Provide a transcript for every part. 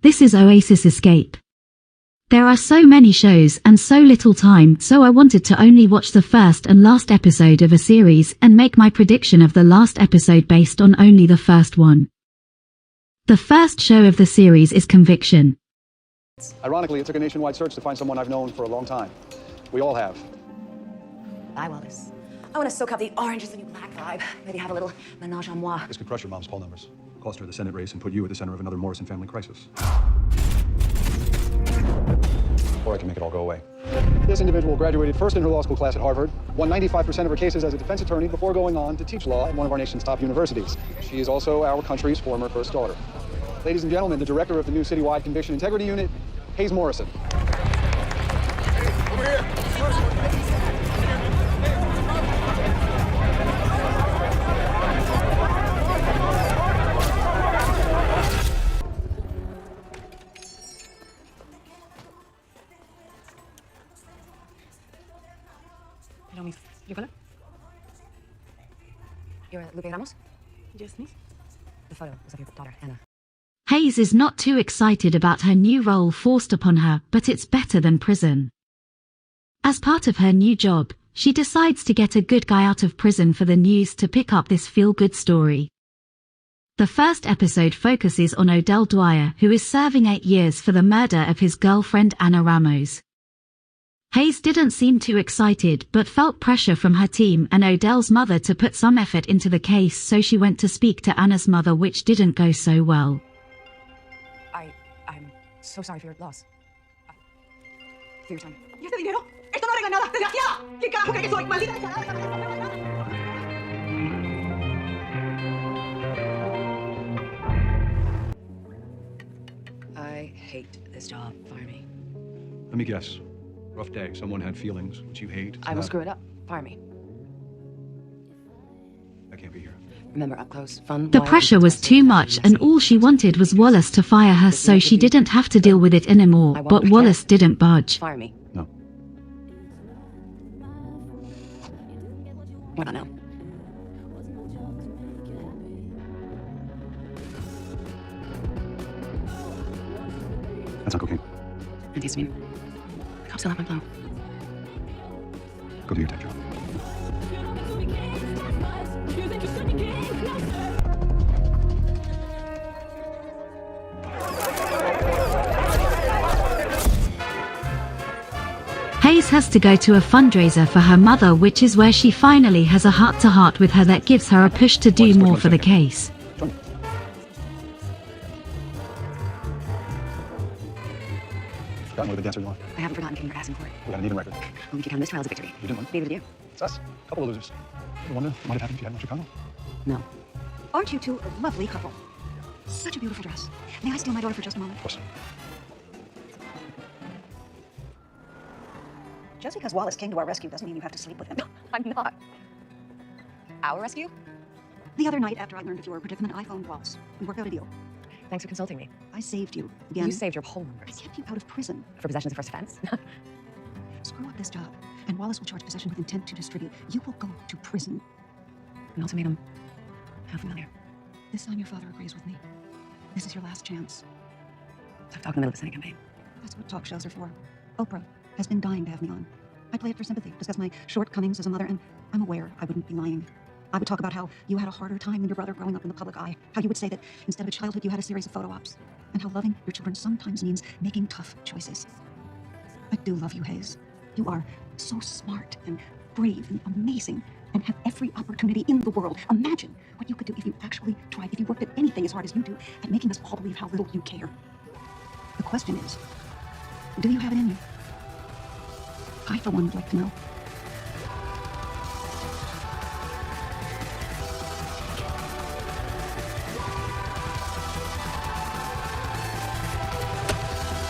This is Oasis Escape. There are so many shows and so little time, so I wanted to only watch the first and last episode of a series and make my prediction of the last episode based on only the first one. The first show of the series is Conviction. Ironically, it took a nationwide search to find someone I've known for a long time. We all have. Bye, Wallace. I want to soak up the orange is the new black vibe. Maybe have a little menage a moi. This could crush your mom's poll numbers, cost her the Senate race, and put you at the center of another Morrison family crisis. Or I can make it all go away. This individual graduated first in her law school class at Harvard, won 95% of her cases as a defense attorney before going on to teach law at one of our nation's top universities. She is also our country's former first daughter. Ladies and gentlemen, the director of the new citywide Conviction Integrity Unit, Hayes Morrison. Over here. Hello, Miss Nicola. You're Lupe Ramos? Yes, miss. The photo was of your daughter, Anna. Hayes is not too excited about her new role forced upon her, but it's better than prison. As part of her new job, she decides to get a good guy out of prison for the news to pick up this feel-good story. The first episode focuses on Odell Dwyer, who is serving 8 years for the murder of his girlfriend Anna Ramos. Hayes didn't seem too excited but felt pressure from her team and Odell's mother to put some effort into the case, so she went to speak to Anna's mother, which didn't go so well. I'm so sorry for your loss. For your time. ¿Y ese dinero? ¡Esto no arregla nada! ¡Desgraciada! ¿Qué carajo cree que soy? ¡Maldita descarada! I hate this job. Fire me. Let me guess. Rough day. Someone had feelings, which you hate. I will screw it up. Fire me. I can't be here. Remember, up close, fun. The pressure was too much and all she wanted was Wallace to fire her so she didn't have to deal with it anymore, but Wallace didn't budge. Fire me. No. What about now? That's not cocaine. Antihistamine. I'm still up my blow. Go do your tech job. Hayes has to go to a fundraiser for her mother, which is where she finally has a heart-to-heart with her that gives her a push to do more for the case. Forgotten what the dancer you want. I haven't forgotten getting your ass in court. We got an even record. Only if you count this trial as a victory. You didn't win. Neither did you. It's us. A couple of losers. I wonder what might have happened if you hadn't left Chicago. No. Aren't you two a lovely couple? Such a beautiful dress. May I steal my daughter for just a moment? Of course. Just because Wallace came to our rescue doesn't mean you have to sleep with him. I'm not. Our rescue? The other night, after I learned of your predicament, I phoned Wallace and worked out a deal. Thanks for consulting me. I saved you. Again. You saved your poll I numbers. kept you out of prison. For possession as a first offense? Screw up this job, and Wallace will charge possession with intent to distribute. You will go to prison. And also made him half familiar. This time your father agrees with me. This is your last chance. Tough talk in the middle of the Senate campaign. That's what talk shows are for. Oprah has been dying to have me on. I play it for sympathy, discuss my shortcomings as a mother, and I'm aware I wouldn't be lying. I would talk about how you had a harder time than your brother growing up in the public eye, how you would say that instead of a childhood you had a series of photo ops, and how loving your children sometimes means making tough choices. I do love you, Hayes. You are so smart and brave and amazing and have every opportunity in the world. Imagine what you could do if you actually tried, if you worked at anything as hard as you do at making us all believe how little you care. The question is, do you have it in you? I, for one, would like to know.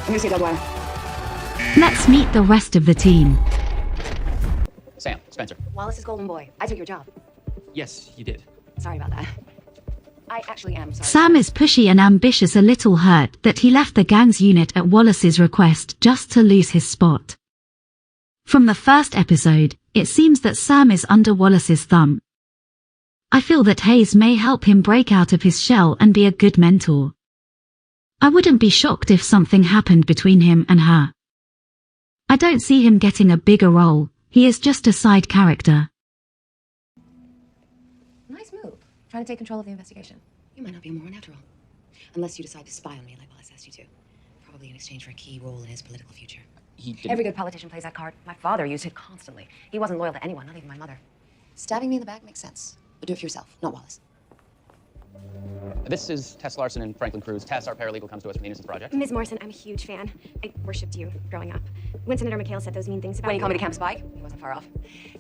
I'm gonna see Odell Dwyer. Let's meet the rest of the team. Sam, Spencer. Wallace's golden boy. I took your job. Yes, you did. Sorry about that. I actually am sorry. Sam is pushy and ambitious, a little hurt that he left the gang's unit at Wallace's request just to lose his spot. From the first episode, it seems that Sam is under Wallace's thumb. I feel that Hayes may help him break out of his shell and be a good mentor. I wouldn't be shocked if something happened between him and her. I don't see him getting a bigger role. He is just a side character. Nice move. Trying to take control of the investigation. You might not be a moron after all. Unless you decide to spy on me like Wallace asked you to. Probably in exchange for a key role in his political future. He didn't. Every good politician plays that card. My father used it constantly. He wasn't loyal to anyone, not even my mother. Stabbing me in the back makes sense. But do it for yourself, not Wallace. This is Tess Larson and Franklin Cruz. Tess, our paralegal, comes to us from the Innocence Project. Ms. Morrison, I'm a huge fan. I worshipped you growing up. When Senator McHale said those mean things about When he you. called me to Camp Spike, he wasn't far off.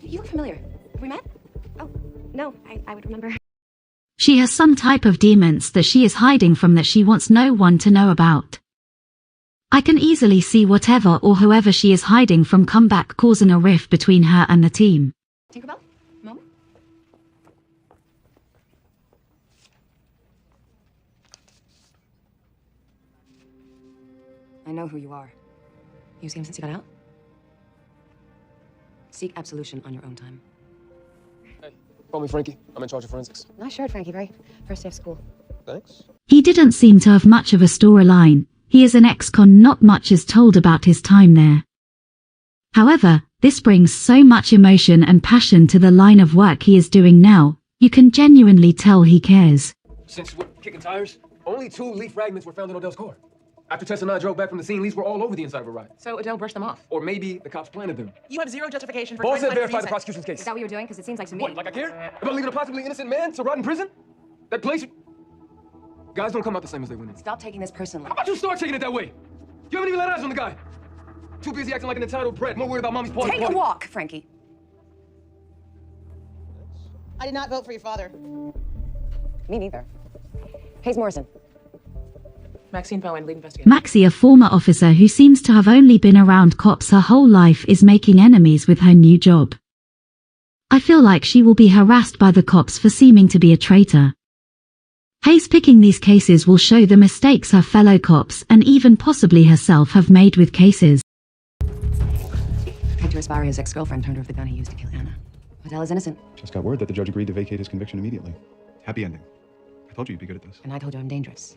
You look familiar. Have we met? Oh, no, I would remember. She has some type of demons that she is hiding from that she wants no one to know about. I can easily see whatever or whoever she is hiding from come back, causing a rift between her and the team. Tinkerbell? Moment? I know who you are. You seen him since you got out? Seek absolution on your own time. Hey, call me Frankie. I'm in charge of forensics. Nice shirt, Frankie. Very first day of school. Thanks. He didn't seem to have much of a storyline. He is an ex-con, not much is told about his time there. However, this brings so much emotion and passion to the line of work he is doing now. You can genuinely tell he cares. Since we're kicking tires, only 2 leaf fragments were found in Odell's car. After Tess and I drove back from the scene, leaves were all over the inside of a ride. So Adele brushed them off. Or maybe the cops planted them. You have zero justification for Boss said verify the prosecution's case. Is that what you're doing? Because it seems like to me. What, like I care? About leaving a possibly innocent man to rot in prison? That place... Guys don't come out the same as they went in. Stop taking this personally. How about you start taking it that way? You haven't even laid eyes on the guy. Too busy acting like an entitled brat, more worried about mommy's party. Take a walk, Frankie. I did not vote for your father. Me neither. Hayes Morrison. Maxine Bowen, lead investigator. Maxie, a former officer who seems to have only been around cops her whole life, is making enemies with her new job. I feel like she will be harassed by the cops for seeming to be a traitor. Hayes picking these cases will show the mistakes her fellow cops and even possibly herself have made with cases. Hector Esparia's ex-girlfriend turned her with the gun he used to kill Anna. Adele is innocent. Just got word that the judge agreed to vacate his conviction immediately. Happy ending. I told you you'd be good at this. And I told you I'm dangerous.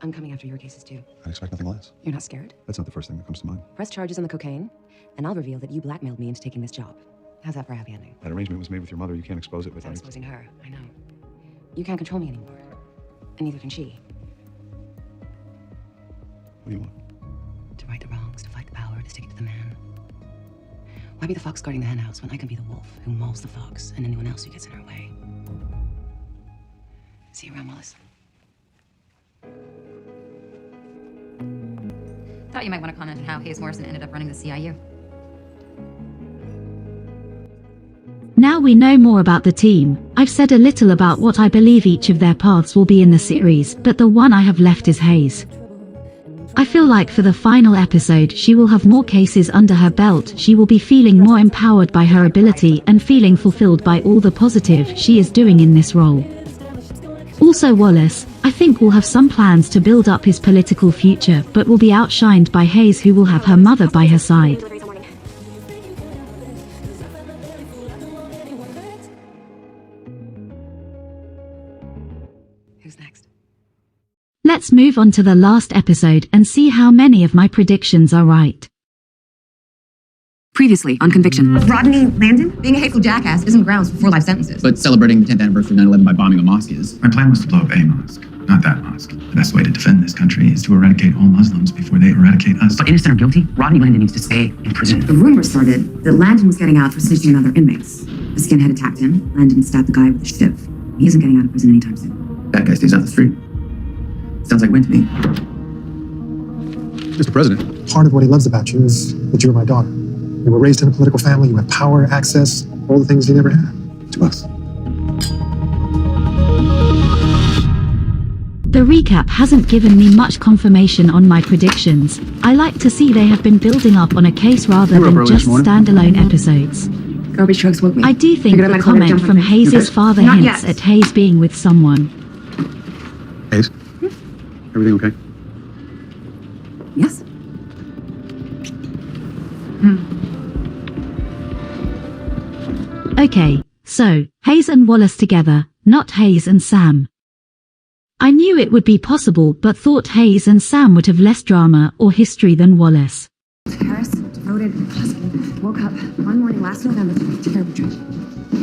I'm coming after your cases too. I expect nothing less. You're not scared? That's not the first thing that comes to mind. Press charges on the cocaine, and I'll reveal that you blackmailed me into taking this job. How's that for a happy ending? That arrangement was made with your mother. You can't expose it Without without... exposing her, I know. You can't control me anymore. And neither can she. What do you want? To right the wrongs, to fight the power, to stick it to the man. Why be the fox guarding the henhouse when I can be the wolf who mauls the fox and anyone else who gets in our way? See you around, Wallace. Thought you might want to comment on how Hayes Morrison ended up running the CIU. Now we know more about the team. I've said a little about what I believe each of their paths will be in the series, but the one I have left is Hayes. I feel like for the final episode she will have more cases under her belt, she will be feeling more empowered by her ability and feeling fulfilled by all the positive she is doing in this role. Also Wallace, I think will have some plans to build up his political future, but will be outshined by Hayes, who will have her mother by her side. Who's next? Let's move on to the last episode and see how many of my predictions are right. Previously on Conviction. Rodney Landon? Being a hateful jackass isn't grounds for 4 life sentences. But celebrating the 10th anniversary of 9/11 by bombing a mosque is. My plan was to blow up a mosque, not that mosque. The best way to defend this country is to eradicate all Muslims before they eradicate us. But innocent or guilty, Rodney Landon needs to stay in prison. The rumor started that Landon was getting out for snitching on other inmates. A skinhead attacked him. Landon stabbed the guy with a shiv. He isn't getting out of prison anytime soon. That guy stays off the street. Sounds like win to me. Mr. President. Part of what he loves about you is that you're my daughter. You were raised in a political family, you have power, access, all the things he never had. To us. The recap hasn't given me much confirmation on my predictions. I like to see they have been building up on a case rather than just standalone episodes. Garbage trucks woke me. I do think Figured I the might as well comment jump on from it. Hayes' father Not hints yet. at Hayes being with someone. Hayes? Everything okay? Yes. Okay, so, Hayes and Wallace together, not Hayes and Sam. I knew it would be possible but thought Hayes and Sam would have less drama or history than Wallace. Harris, devoted husband, woke up one morning last November to a terrible tragedy.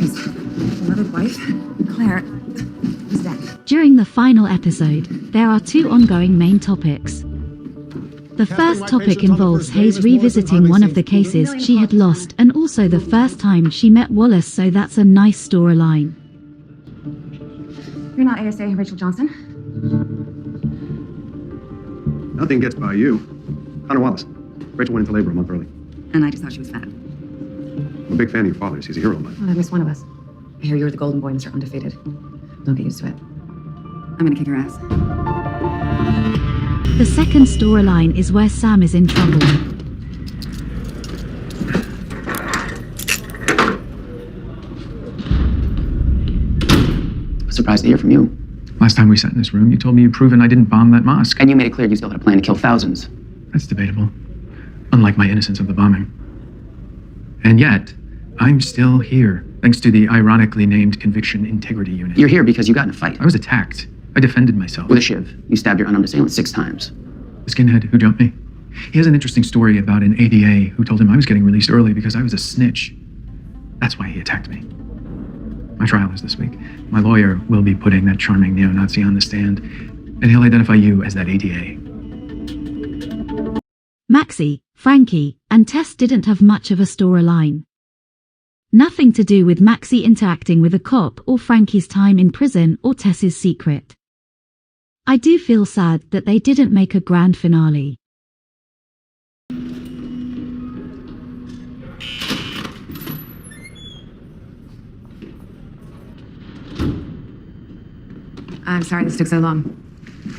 His beloved wife, Claire, was dead. During the final episode, there are two ongoing main topics. The first topic involves Hayes revisiting one of the cases she had lost and also the first time she met Wallace, so that's a nice storyline. You're not ASA Rachel Johnson? Nothing gets by you. Connor Wallace. Rachel went into labor a month early. And I just thought she was fat. I'm a big fan of your father's. He's a hero of mine. Well, I missed one of us. I hear you're the golden boy, Mr. Undefeated. Don't get used to it. I'm gonna kick your ass. The second storyline is where Sam is in trouble. Surprised to hear from you. Last time we sat in this room, you told me you'd proven I didn't bomb that mosque. And you made it clear you still had a plan to kill thousands. That's debatable. Unlike my innocence of the bombing. And yet, I'm still here, thanks to the ironically named Conviction Integrity Unit. You're here because you got in a fight. I was attacked. I defended myself. With a shiv. You stabbed your unarmed assailant 6 times. The skinhead who jumped me. He has an interesting story about an ADA who told him I was getting released early because I was a snitch. That's why he attacked me. My trial is this week. My lawyer will be putting that charming neo-Nazi on the stand, and he'll identify you as that ADA. Maxie, Frankie, and Tess didn't have much of a storyline. Nothing to do with Maxie interacting with a cop or Frankie's time in prison or Tess's secret. I do feel sad that they didn't make a grand finale. I'm sorry this took so long.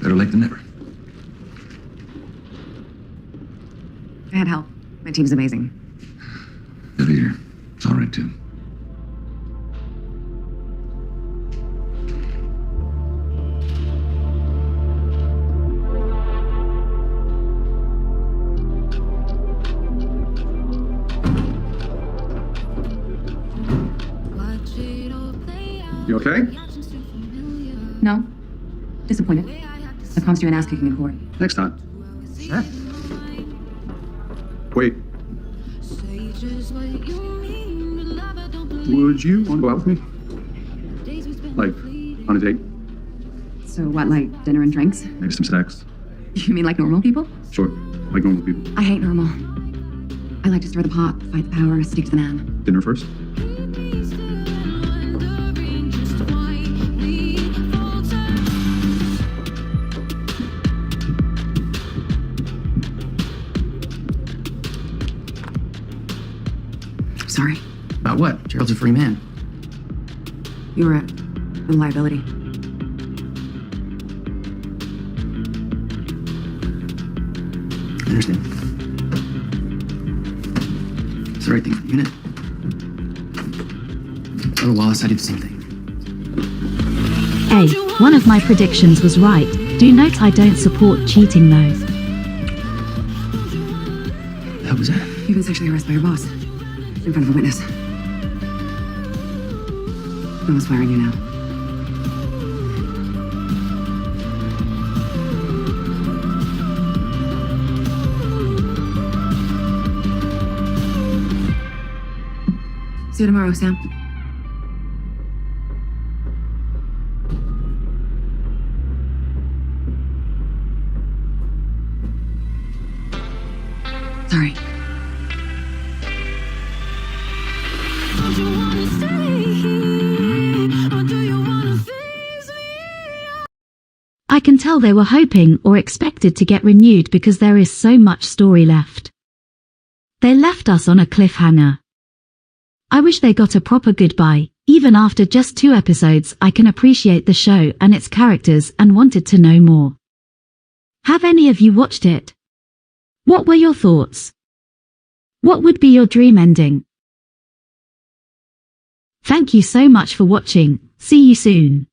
Better late than never. I had help. My team's amazing. Good to hear. It's all right, too. You okay? No. Disappointed. I promised you an ass-kicking in court. Next time. Wait. Would you want to go out with me? Like, on a date? So what, like dinner and drinks? Maybe some sex? You mean like normal people? Sure. Like normal people. I hate normal. I like to stir the pot, fight the power, stick to the man. Dinner first? Sorry. About what? Gerald's a free man. You were a liability. I understand. It's the right thing for the unit. So to Wallace, I did the same thing. A. One of my predictions was right. Do note I don't support cheating though. How was that? You've been sexually harassed by your boss. In front of a witness. No one's firing you now. See you tomorrow, Sam. Sorry. I can tell they were hoping or expected to get renewed because there is so much story left. They left us on a cliffhanger. I wish they got a proper goodbye. Even after just 2 episodes, I can appreciate the show and its characters and wanted to know more. Have any of you watched it? What were your thoughts? What would be your dream ending? Thank you so much for watching. See you soon.